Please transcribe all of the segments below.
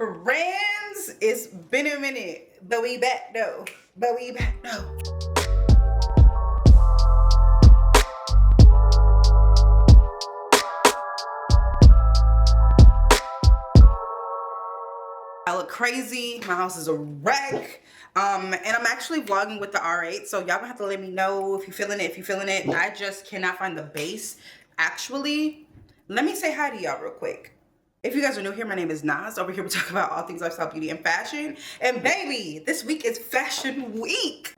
Friends, it's been a minute, but we back though. I look crazy. My house is a wreck. And I'm actually vlogging with the R8, so y'all gonna have to let me know if you're feeling it, I just cannot find the base. Actually, let me say hi to y'all real quick. If you guys are new here, my name is Naz. Over here we talk about all things lifestyle, beauty, and fashion. And baby, this week is fashion week.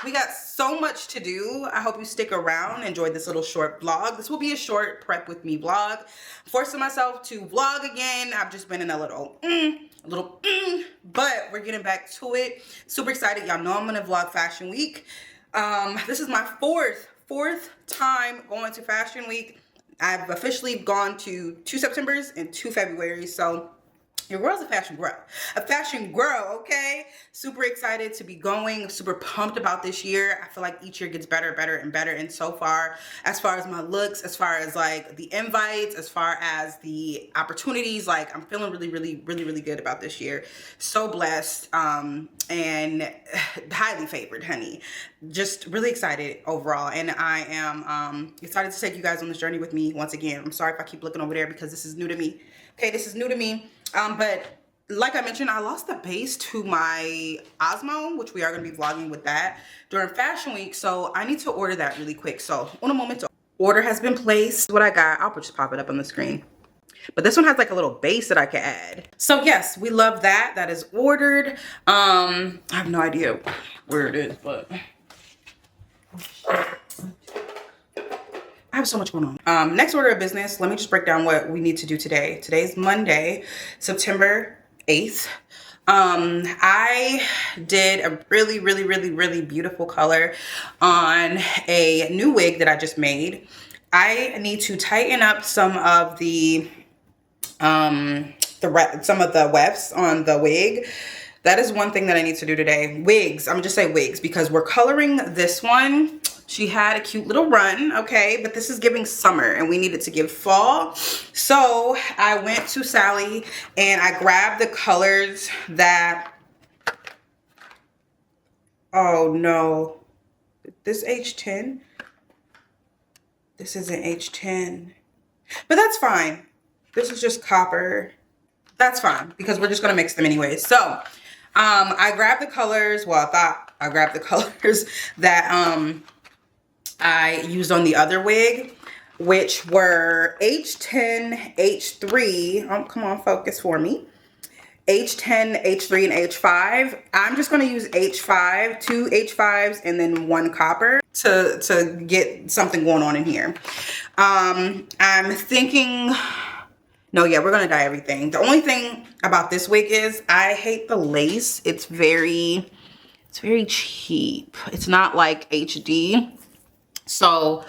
We got so much to do. I hope you stick around, enjoy this little short vlog. This will be a short prep with me vlog. Forcing myself to vlog again. I've just been in a little but we're getting back to it. Super excited. Y'all know I'm gonna vlog fashion week. This is my fourth time going to fashion week. I've officially gone to 2 Septembers and 2 Februaries, so your girl's a fashion girl, okay? Super excited to be going, super pumped about this year. I feel like each year gets better and better, and so far as my looks, as far as like the invites, as far as the opportunities, like I'm feeling really good about this year. So blessed, and highly favored, honey. Just really excited overall, and I am excited to take you guys on this journey with me once again. I'm sorry if I keep looking over there because this is new to me. Okay, this is new to me. But like I mentioned, I lost the base to my Osmo, which we are going to be vlogging with that during fashion week. So I need to order that really quick. So un momento. Order has been placed. What I got, I'll just pop it up on the screen. But this one has like a little base that I can add. So yes, we love that. That is ordered. I have no idea where it is, but I have so much going on. Next order of business, let me just break down what we need to do today. Today's Monday, September 8th. I did a really beautiful color on a new wig that I just made. I need to tighten up some of the wefts on the wig. That is one thing that I need to do today. Wigs, I'm gonna just say wigs because we're coloring this one. She had a cute little run, okay, but this is giving summer and we needed to give fall. So I went to Sally and I grabbed the colors that, oh no, this H10, this isn't H10, but that's fine. This is just copper. That's fine because we're just gonna mix them anyways. So I grabbed the colors, well, I thought I grabbed the colors that I used on the other wig, which were H10, H3. Oh, come on, focus for me. H10, H3, and H5. I'm just going to use H5, 2 H5s, and then 1 copper to get something going on in here. I'm thinking, no, yeah, we're going to dye everything. The only thing about this wig is I hate the lace. It's very cheap. It's not like HD. So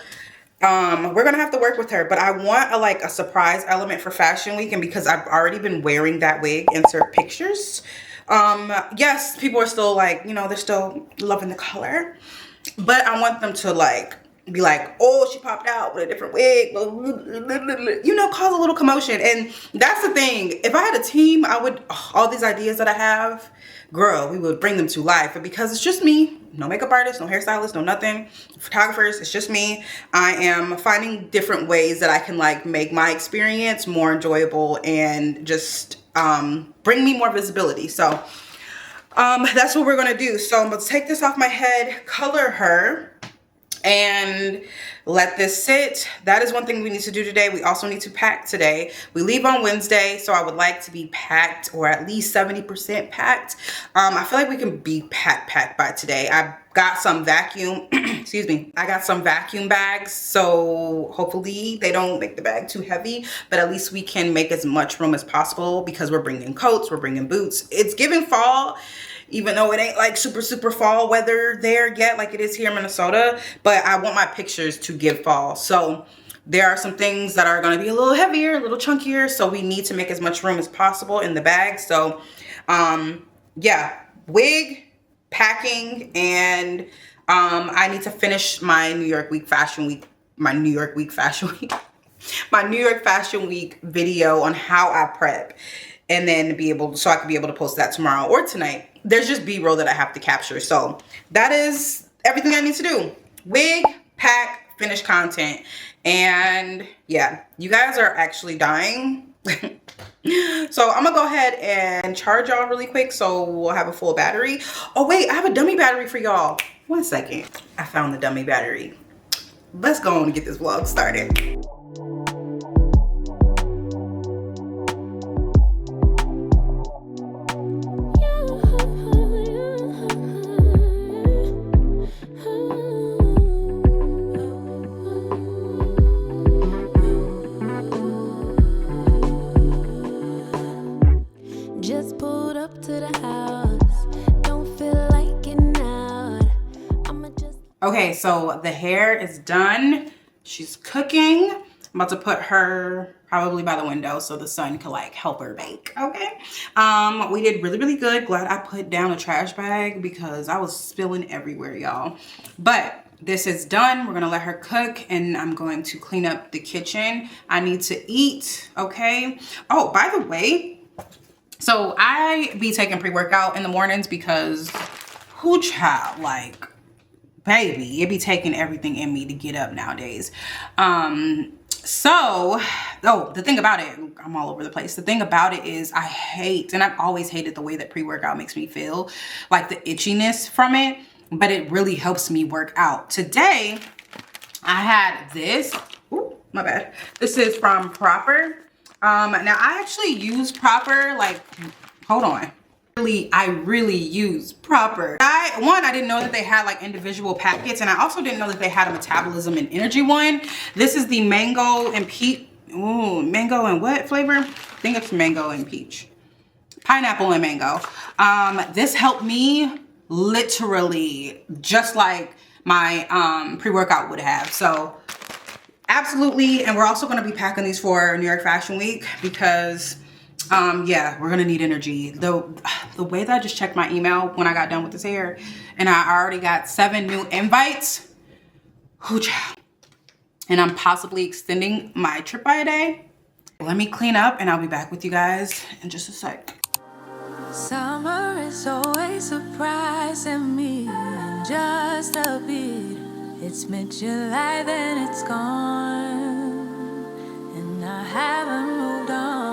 we're gonna have to work with her, but I want a surprise element for fashion week, and because I've already been wearing that wig, insert pictures. Yes, people are still like, you know, they're still loving the color, but I want them to be like, oh, she popped out with a different wig, you know, cause a little commotion. And that's the thing, if I had a team, I would, all these ideas that I have, girl, we would bring them to life. But because it's just me, no makeup artist, no hairstylist, no nothing, photographers, it's just me, I am finding different ways that I can make my experience more enjoyable and just bring me more visibility. So that's what we're gonna do. So I'm gonna take this off my head, color her, and let this sit. That is one thing we need to do today. We also need to pack today. We leave on Wednesday, so I would like to be packed, or at least 70% packed. I feel like we can be packed by today. I've got some vacuum, excuse me, I got some vacuum bags, so hopefully they don't make the bag too heavy, but at least we can make as much room as possible because we're bringing coats, we're bringing boots. It's giving fall, even though it ain't super fall weather there yet like it is here in Minnesota, but I want my pictures to give fall. So there are some things that are going to be a little heavier, a little chunkier, so we need to make as much room as possible in the bag. So yeah, wig, packing, and I need to finish my New York Fashion Week video on how I prep. and then so I could be able to post that tomorrow or tonight. There's just B-roll that I have to capture. So that is everything I need to do. Wig, pack, finish content. And yeah, you guys are actually dying. So I'm gonna go ahead and charge y'all really quick so we'll have a full battery. Oh wait, I have a dummy battery for y'all. 1 second. I found the dummy battery. Let's go on and get this vlog started. Okay, so the hair is done. She's cooking. I'm about to put her probably by the window so the sun can like help her bake, okay? We did really, really good. Glad I put down a trash bag because I was spilling everywhere, y'all. But this is done. We're gonna let her cook and I'm going to clean up the kitchen. I need to eat, okay? Oh, by the way, so I be taking pre-workout in the mornings because who child, like, baby, it be taking everything in me to get up nowadays. The thing about it, I'm all over the place. The thing about it is I hate, and I've always hated the way that pre-workout makes me feel, like the itchiness from it, but it really helps me work out. Today, I had this, ooh, my bad. This is from Proper. Now I actually use Proper, like, hold on. I really use Proper. I didn't know that they had like individual packets, and I also didn't know that they had a metabolism and energy one. This is the mango and peach. Ooh, mango and what flavor? I think it's mango and peach. Pineapple and mango. This helped me literally just like my pre-workout would have. So absolutely. And we're also going to be packing these for New York Fashion Week because yeah, we're gonna need energy. The way that I just checked my email when I got done with this hair, and I already got 7 new invites. And I'm possibly extending my trip by a day. Let me clean up and I'll be back with you guys in just a sec. Summer is always surprising me in just a bit. It's mid-July, then it's gone, and I haven't moved on.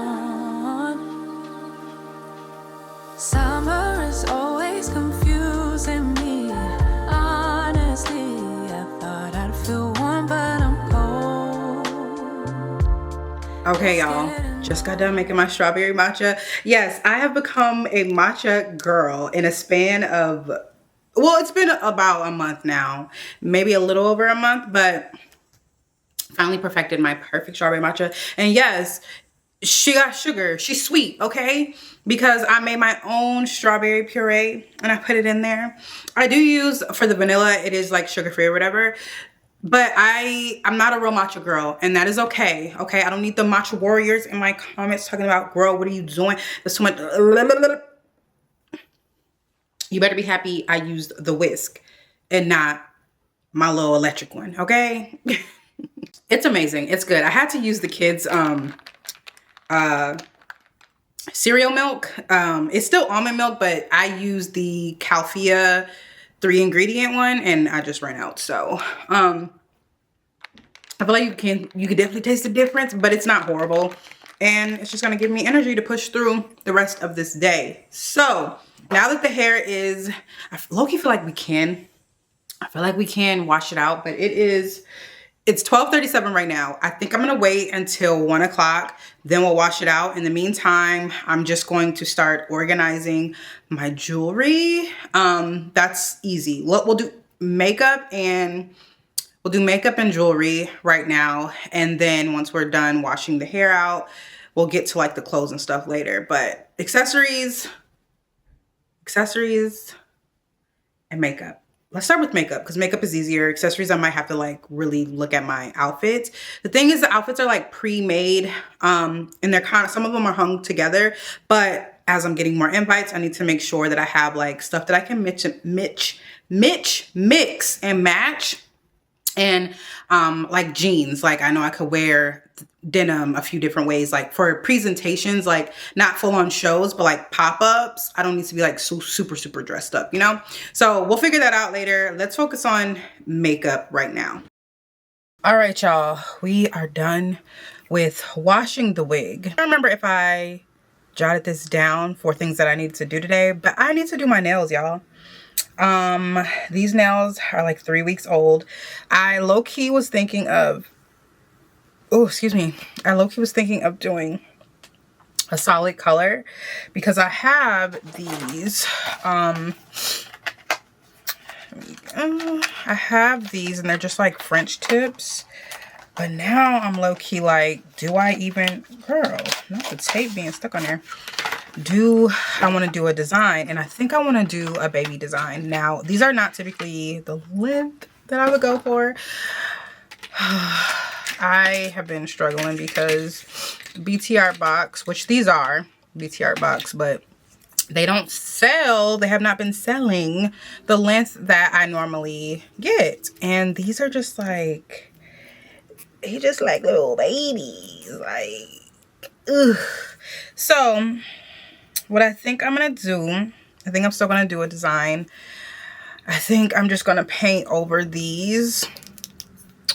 Summer is always confusing me. Honestly, I thought I'd feel warm, but I'm cold. Okay, y'all. Just got done making my strawberry matcha. Yes, I have become a matcha girl in a span of, well, it's been about a month now. Maybe a little over a month, but finally perfected my perfect strawberry matcha. And yes, she got sugar. She's sweet, okay? Because I made my own strawberry puree and I put it in there. I do use, for the vanilla, it is like sugar-free or whatever. But I'm not a real matcha girl, and that is okay, okay? I don't need the matcha warriors in my comments talking about, girl, what are you doing? There's too much. You better be happy I used the whisk and not my little electric one, okay? It's amazing. It's good. I had to use the kids' cereal milk. It's still almond milk, but I use the Calfia 3-ingredient one, and I just ran out. So I feel like you could definitely taste the difference, but it's not horrible, and it's just gonna give me energy to push through the rest of this day. So now that the hair is, I low-key feel like we can wash it out, but it's 12:37 right now. I think I'm gonna wait until 1 o'clock, then we'll wash it out. In the meantime, I'm just going to start organizing my jewelry. That's easy. We'll do makeup and jewelry right now. And then once we're done washing the hair out, we'll get to like the clothes and stuff later. But accessories and makeup. Let's start with makeup because makeup is easier. Accessories, I might have to like really look at my outfits. The thing is, the outfits are like pre-made, and they're kind of, some of them are hung together, but as I'm getting more invites, I need to make sure that I have like stuff that I can mix and match. And like jeans, like I know I could wear denim a few different ways, like for presentations, like not full on shows, but like pop-ups. I don't need to be like so super dressed up, you know? So we'll figure that out later. Let's focus on makeup right now. All right, y'all, we are done with washing the wig. I don't remember if I jotted this down for things that I need to do today, but I need to do my nails, y'all. These nails are like 3 weeks old. I low-key was thinking of, I low-key was thinking of doing a solid color because I have these, I have these and they're just like French tips. But now I'm low-key like, do I even, girl, not the tape being stuck on there. Do I want to do a design? And I think I want to do a baby design. Now, these are not typically the length that I would go for. I have been struggling because BTR box, which these are BTR box, but they don't sell. They have not been selling the length that I normally get. And these are just like, they just like little babies. Like, ugh. So what I think I'm gonna do, I think I'm still gonna do a design. I think I'm just gonna paint over these.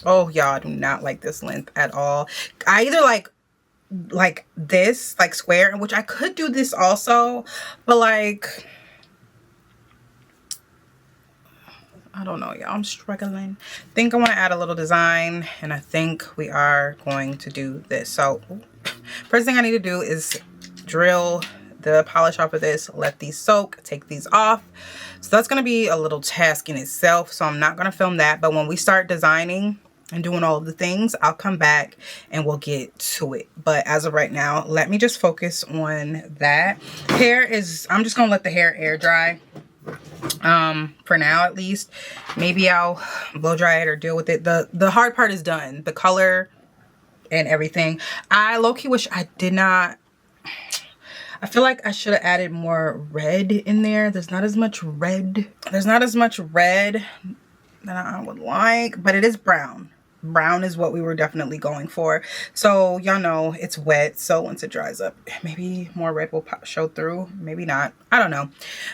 Oh, y'all, I do not like this length at all. I either like this, like square, which I could do this also, but like, I don't know, y'all, I'm struggling. I think I want to add a little design, and I think we are going to do this. So first thing I need to do is drill the polish off of this, let these soak, take these off. So that's going to be a little task in itself, so I'm not going to film that. But when we start designing and doing all of the things, I'll come back and we'll get to it. But as of right now, let me just focus on that. Hair is, I'm just going to let the hair air dry. For now at least. Maybe I'll blow dry it or deal with it. The hard part is done. The color and everything. I low-key wish I did not. I feel like I should have added more red in there. There's not as much red. There's not as much red that I would like, but it is brown. Brown is what we were definitely going for. So y'all know it's wet, so once it dries up, maybe more red will show through, maybe not, I don't know.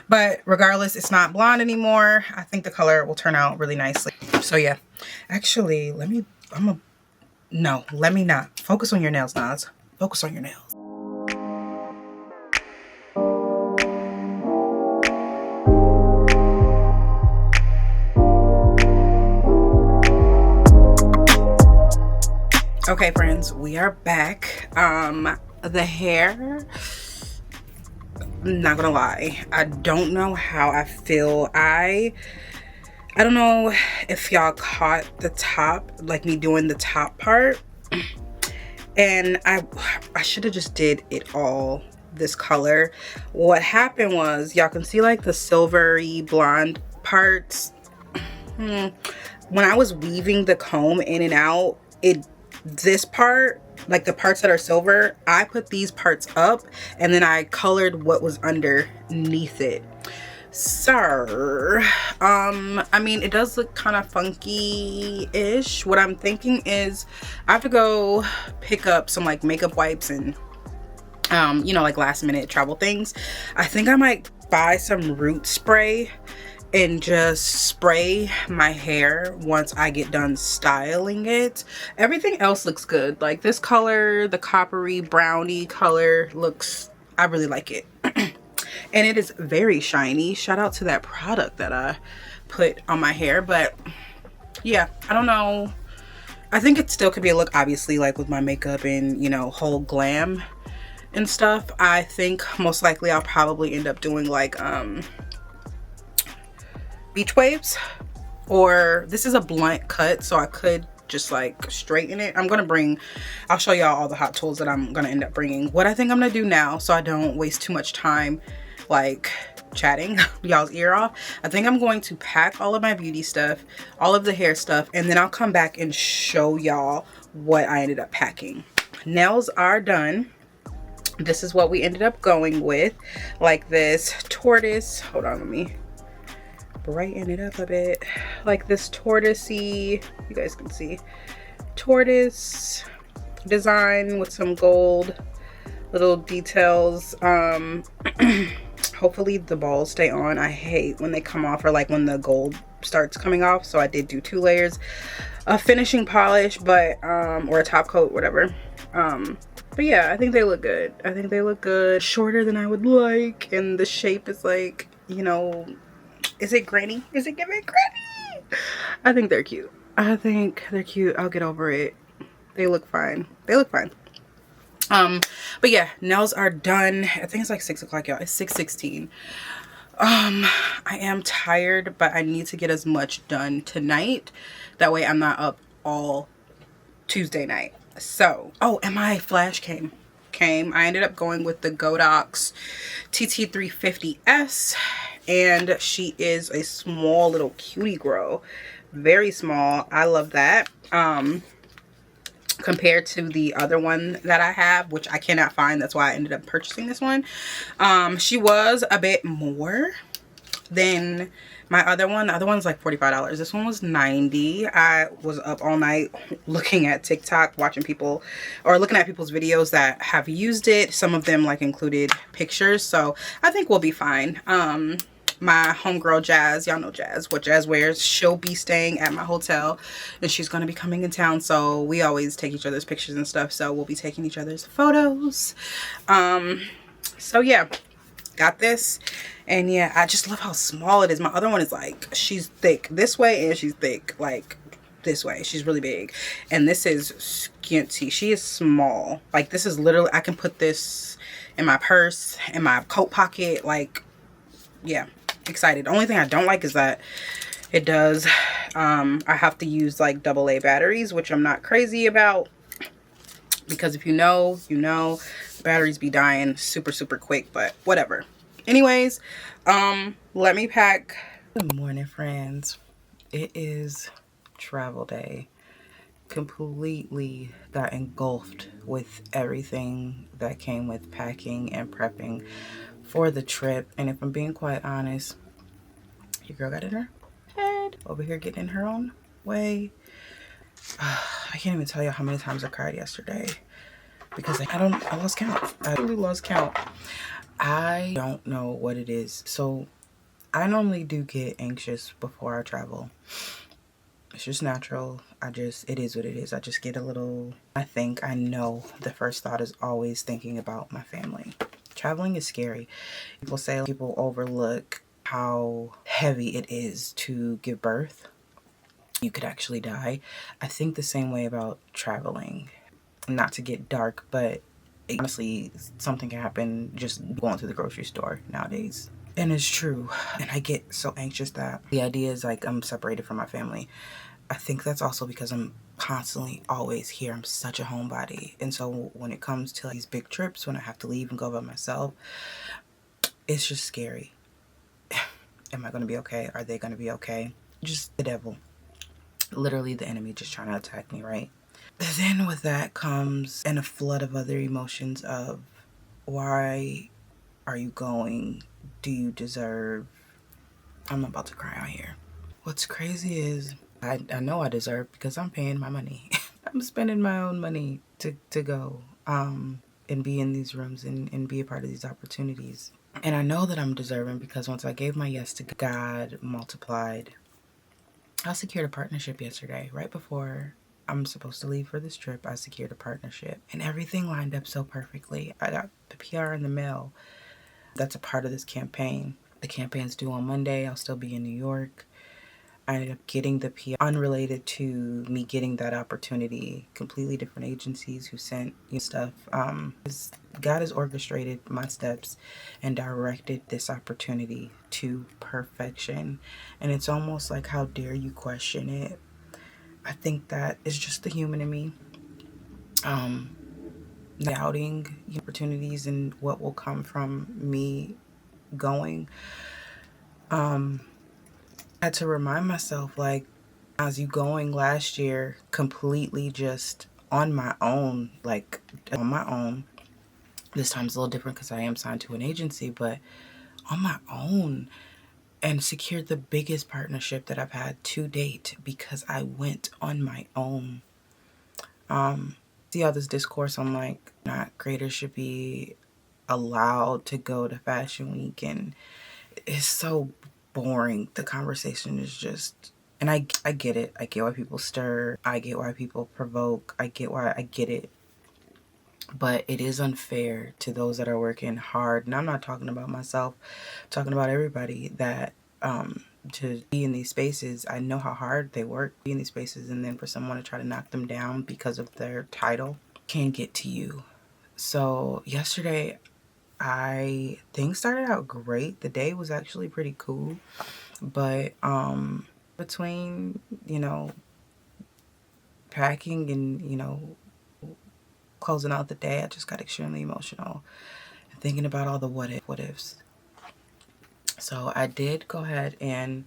But regardless, it's not blonde anymore. I think the color will turn out really nicely. So yeah, actually let me not focus on your nails, Naz. Focus on your nails. Okay, friends, we are back. The hair, I'm not gonna lie, I don't know how I feel. I don't know if y'all caught the top, like me doing the top part, and I should have just did it all this color. What happened was, y'all can see like the silvery blonde parts. When I was weaving the comb in and out, this part, like the parts that are silver, I put these parts up and then I colored what was underneath it. So I mean, it does look kind of funky-ish. What I'm thinking is I have to go pick up some like makeup wipes and you know, like last minute travel things. I think I might buy some root spray and just spray my hair once I get done styling it. Everything else looks good. Like this color, the coppery brownie color looks, I really like it. And it is very shiny. Shout out to that product that I put on my hair. But yeah, I don't know. I think it still could be a look, obviously, like with my makeup and, you know, whole glam and stuff. I think most likely I'll probably end up doing like beach waves, or this is a blunt cut, so I could just like straighten it. I'll show y'all all the hot tools that I'm gonna end up bringing. What I think I'm gonna do now, so I don't waste too much time like chatting y'all's ear off, I think I'm going to pack all of my beauty stuff, all of the hair stuff, and then I'll come back and show y'all what I ended up packing. Nails are done. This is what we ended up going with, like this tortoise, hold on, let me brighten it up a bit. Like this tortoisey, you guys can see, tortoise design with some gold little details. Hopefully the balls stay on. I hate when they come off, or like when the gold starts coming off. So I did do 2 layers of finishing polish, but or a top coat, whatever. But yeah, I think they look good. I think they look good. Shorter than I would like, and the shape is like, you know, is it granny? Is it giving granny? I think they're cute. I think they're cute. I'll get over it. They look fine. They look fine. But yeah, nails are done. I think it's like 6 o'clock, y'all. It's 6:16. I am tired, but I need to get as much done tonight. That way I'm not up all Tuesday night. So, oh, and my flash came. I ended up going with the Godox TT350S, and she is a small little cutie grow. Very small. I love that. Compared to the other one that I have, which I cannot find. That's why I ended up purchasing this one. She was a bit more than my other one. The other one's like $45. This one was $90. I was up all night looking at TikTok, watching people, or looking at people's videos that have used it. Some of them like included pictures, so I think we'll be fine. My homegirl Jazz, y'all know Jazz, what Jazz wears, she'll be staying at my hotel, and she's gonna be coming in town, so we always take each other's pictures and stuff, so we'll be taking each other's photos. So yeah, got this, and yeah, I just love how small it is. My other one is like, she's thick this way, and she's thick like this way. She's really big, and this is skinty. She is small. Like, this is literally, I can put this in my purse, in my coat pocket, like, yeah. Excited. The only thing I don't like is that it does I have to use like AA batteries, which I'm not crazy about, because if you know, batteries be dying super quick, but whatever. Anyways, let me pack. Good morning, friends. It is travel day. Completely got engulfed with everything that came with packing and prepping for the trip. And if I'm being quite honest, your girl got in her head over here getting in her own way. I can't even tell you how many times I cried yesterday because I lost count. I really lost count. I don't know what it is. So I normally do get anxious before I travel. It's just natural. It is what it is. I just get a little, I know the first thought is always thinking about my family. Traveling is scary. People say people overlook how heavy it is to give birth. You could actually die. I think the same way about traveling. Not to get dark, but honestly, something can happen just going to the grocery store nowadays. And it's true. And I get so anxious that the idea is like I'm separated from my family. I think that's also because I'm constantly always here. I'm such a homebody. And so when it comes to these big trips, when I have to leave and go by myself, it's just scary. Am I going to be okay? Are they going to be okay? Just the devil. Literally the enemy just trying to attack me, right? Then with that comes a flood of other emotions of, why are you going? Do you deserve? I'm about to cry out here. What's crazy is I know I deserve, because I'm paying my money. I'm spending my own money to go and be in these rooms and be a part of these opportunities. And I know that I'm deserving because once I gave my yes to God multiplied. I secured a partnership yesterday. Right before I'm supposed to leave for this trip, I secured a partnership. And everything lined up so perfectly. I got the PR in the mail. That's a part of this campaign. The campaign's due on Monday. I'll still be in New York. I ended up getting the PR unrelated to me getting that opportunity. Completely different agencies who sent you stuff. God has orchestrated my steps and directed this opportunity to perfection. And it's almost like, how dare you question it? I think that is just the human in me. Doubting opportunities and what will come from me going. I had to remind myself, like, I was going last year completely just on my own, like on my own. This time's a little different because I am signed to an agency, but on my own. and secured the biggest partnership that I've had to date because I went on my own. See all this discourse on like not creators should be allowed to go to Fashion Week, and it's so boring. The conversation is just, and I get it. I get why people stir. I get why people provoke. I get it. But it is unfair to those that are working hard. And I'm not talking about myself, I'm talking about everybody that to be in these spaces. I know how hard they work to be in these spaces, and then for someone to try to knock them down because of their title can get to you. So yesterday, things started out great. The day was actually pretty cool, but between packing and closing out the day, I just got extremely emotional and thinking about all the what ifs. So I did go ahead and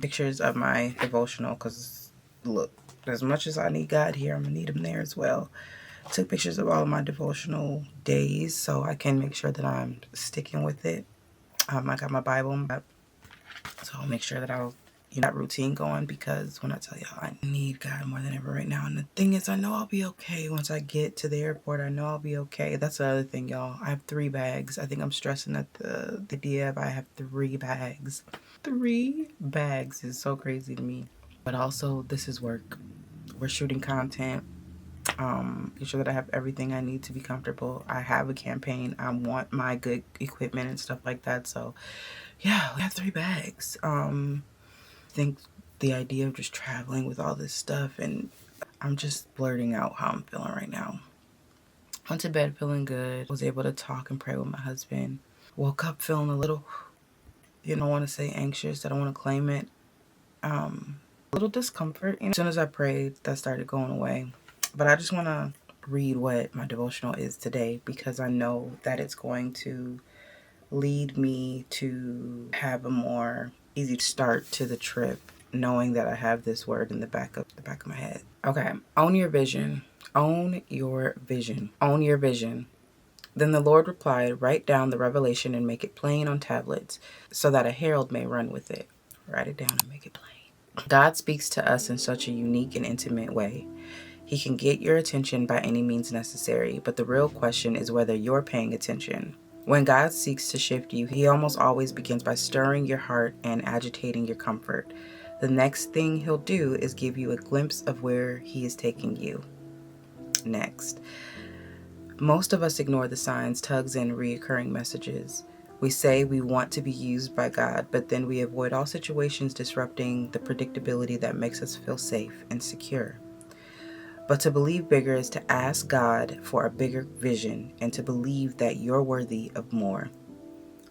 pictures of my devotional, because look, as much as I need God here, I'm gonna need him there as well. Took pictures of all of my devotional days so I can make sure that I'm sticking with it. I got my Bible, so I'll make sure that I'll that routine going, because when I tell y'all I need God more than ever right now. And the thing is, I know I'll be okay once I get to the airport. I know I'll be okay. That's the other thing, y'all. I have 3 bags. I think I'm stressing at the idea of I have 3 bags. 3 bags is so crazy to me. But also, this is work. We're shooting content. Make sure that I have everything I need to be comfortable. I have a campaign. I want my good equipment and stuff like that. So yeah, we have 3 bags. I think the idea of just traveling with all this stuff, and I'm just blurting out how I'm feeling right now. Went to bed feeling good. Was able to talk and pray with my husband. Woke up feeling a little, I don't want to say anxious. I don't want to claim it. A little discomfort. As soon as I prayed, that started going away. But I just want to read what my devotional is today, because I know that it's going to lead me to have a more easy start to the trip, knowing that I have this word in the back of my head. Okay. Own your vision. Own your vision. Own your vision. Then the Lord replied, write down the revelation and make it plain on tablets, so that a herald may run with it. Write it down and make it plain. God speaks to us in such a unique and intimate way. He can get your attention by any means necessary, but the real question is whether you're paying attention. When God seeks to shift you, he almost always begins by stirring your heart and agitating your comfort. The next thing he'll do is give you a glimpse of where he is taking you next. Most of us ignore the signs, tugs, and reoccurring messages. We say we want to be used by God, but then we avoid all situations disrupting the predictability that makes us feel safe and secure. But to believe bigger is to ask God for a bigger vision and to believe that you're worthy of more.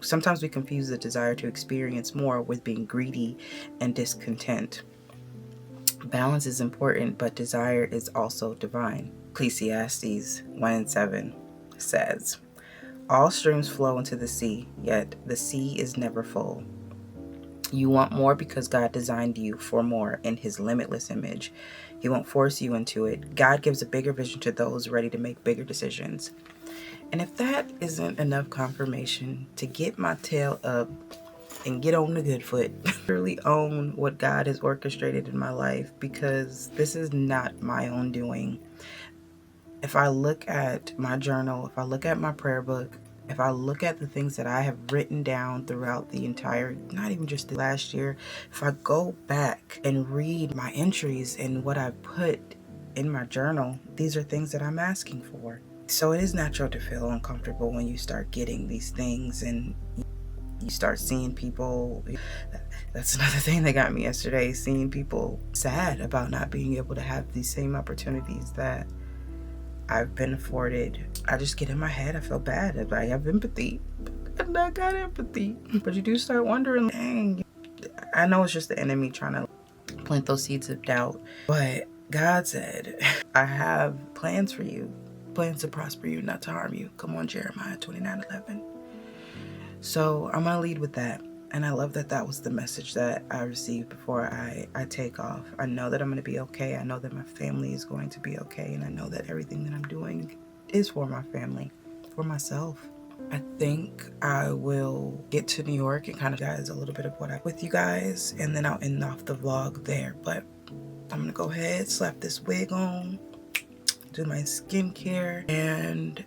Sometimes we confuse the desire to experience more with being greedy and discontent. Balance is important, but desire is also divine. Ecclesiastes 1:7 says, all streams flow into the sea, yet the sea is never full. You want more because God designed you for more in his limitless image. He won't force you into it. God gives a bigger vision to those ready to make bigger decisions. And if that isn't enough confirmation to get my tail up and get on the good foot, really own what God has orchestrated in my life, because this is not my own doing. If I look at my journal, if I look at my prayer book, if I look at the things that I have written down throughout the entire, not even just the last year, if I go back and read my entries and what I put in my journal, these are things that I'm asking for. So it is natural to feel uncomfortable when you start getting these things and you start seeing people. That's another thing that got me yesterday, seeing people sad about not being able to have these same opportunities that I've been afforded. I just get in my head. I feel bad. I have empathy. And I got empathy. But you do start wondering, dang. I know it's just the enemy trying to plant those seeds of doubt. But God said, I have plans for you. Plans to prosper you, not to harm you. Come on, Jeremiah 29:11. So I'm going to lead with that. And I love that that was the message that I received before I take off. I know that I'm going to be okay. I know that my family is going to be okay. And I know that everything that I'm doing is for my family, for myself. I think I will get to New York and kind of guys a little bit of what I with you guys, and then I'll end off the vlog there. But I'm gonna go ahead, slap this wig on, do my skincare, and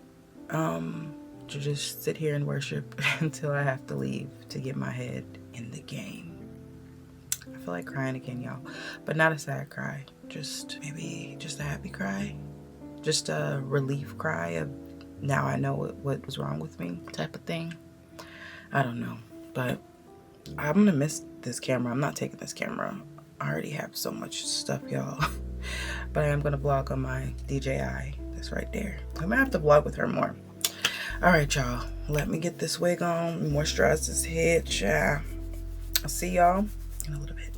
to just sit here and worship until I have to leave to get my head in the game. I feel like crying again, y'all, but not a sad cry, just maybe just a happy cry, just a relief cry of now I know what was wrong with me type of thing. I don't know, but I'm gonna miss this camera. I'm not taking this camera. I already have so much stuff, y'all. But I am gonna vlog on my DJI. That's right there. I'm gonna have to vlog with her more. All right, y'all. Let me get this wig on, moisturize this head, child. I'll see y'all in a little bit.